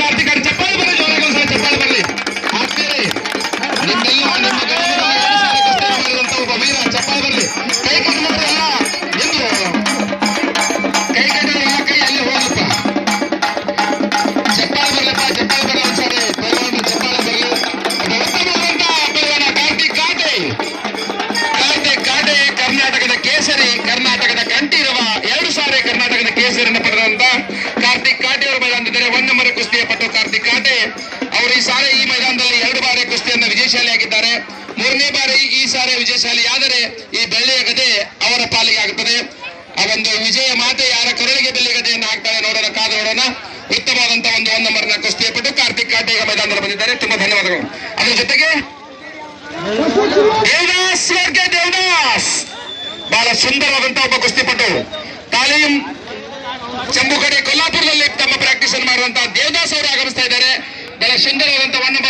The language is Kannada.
ಕಾರ್ತಿಕ್ ಚಪ್ಪಾಳೆ ಬರಲಿ, ಜೋರಾಗಿ ಒಂದ್ಸಲ ಚಪ್ಪಾಳೆ ಬರಲಿ. ಆಗ್ತೀರಿ ನಿಮ್ಮೆಲ್ಲ ನಿಮ್ಮ ಮಾಡಿದಂತ ಒಬ್ಬ ವೀರ, ಚಪ್ಪಾಳೆ ಬರಲಿ. ಕೈ ಕಟ್ಟಿದ್ರೆ ಎಲ್ಲ ಎಂದು ಕೈ ಕಟ್ಟಿದ್ರೆ ಎಲ್ಲ ಕೈ ಅಲ್ಲಿ ಹೋಗಪ್ಪ. ಚಪ್ಪಾಳೆ ಬರಲಪ್ಪ, ಚಪ್ಪಾಳೆ ಬರಲಿ ಒಂದ್ಸಾರಿ. ಪೈಲ್ವಾನರು ಚಪ್ಪಾಳೆ ಬರಲಿ. ಉತ್ತಮವಾದಂತ ಪೈಲ್ವಾನ ಕಾರ್ತಿಕ್ ಕಾಟೆ. ಕಾರ್ತಿಕ್ ಕಾಟೆ ಕರ್ನಾಟಕದ ಕೇಸರಿ, ಕರ್ನಾಟಕದ ಕಂಠೀರವ, 2 ಸಾರಿ ಕರ್ನಾಟಕದ ಕೇಸರಿಯನ್ನು ಪಡೆದಂತ ಕಾರ್ತಿಕ್ ಕಾಟೆ ಅವರು ಮೈದಾನದಿದ್ದಾರೆ. 1 ನಂಬರ್ ಕುಸ್ತಿಯ ಪಟ್ಟು ಕಾರ್ತಿಕ್ ಕಾಟೆ ಅವರು ಈ ಸಾರಿ ಈ ಮೈದಾನದಲ್ಲಿ 2 ಬಾರಿ ಕುಸ್ತಿಯನ್ನು ವಿಜಯಶಾಲಿಯಾಗಿದ್ದಾರೆ. 3ನೇ ಬಾರಿ ಈ ಸಾರಿ ವಿಜಯಶಾಲಿಯಾದರೆ ಈ ಬೆಳ್ಳಿಯ ಗದೆ ಅವರ ಪಾಲಿಗೆ ಆಗುತ್ತದೆ. ಆ ಒಂದು ವಿಜಯ ಮಾತೆ ಯಾರ ಕರುಳಿಗೆ ಬೆಳ್ಳಿ ಗದೆಯನ್ನು ಹಾಕ್ತಾರೆ ನೋಡೋಣ, ಕಾದು ನೋಡೋಣ. ಉತ್ತಮವಾದಂತ ಒಂದು 1 ನಂಬರ್ನ ಕುಸ್ತಿಯ ಪಟ್ಟು ಕಾರ್ತಿಕ್ ಕಾಟೆ ಈಗ ಮೈದಾನದಲ್ಲಿ ಬಂದಿದ್ದಾರೆ. ತುಂಬಾ ಧನ್ಯವಾದಗಳು. ಅದರ ಜೊತೆಗೆ ದೇವದಾಸ್ ವರ್ಗೆ ದೇವದಾಸ್ ಬಹಳ ಸುಂದರವಾದಂತ ಒಬ್ಬ ಕುಸ್ತಿಪಟು, ತಾಲೀಮ್ ಜಂಬುಗಡೆ ಕೊಲ್ಲಾಪುರದಲ್ಲಿ ತಮ್ಮ ಪ್ರಾಕ್ಟೀಸ್ ಅನ್ನು ಮಾಡುವಂತಹ ದೇವದಾಸ್ ಅವರು ಆಗಮಿಸ್ತಾ ಇದ್ದಾರೆ. ಬಹಳ ಸುಂದರವಾದಂತಹ 1 ನಂಬರ್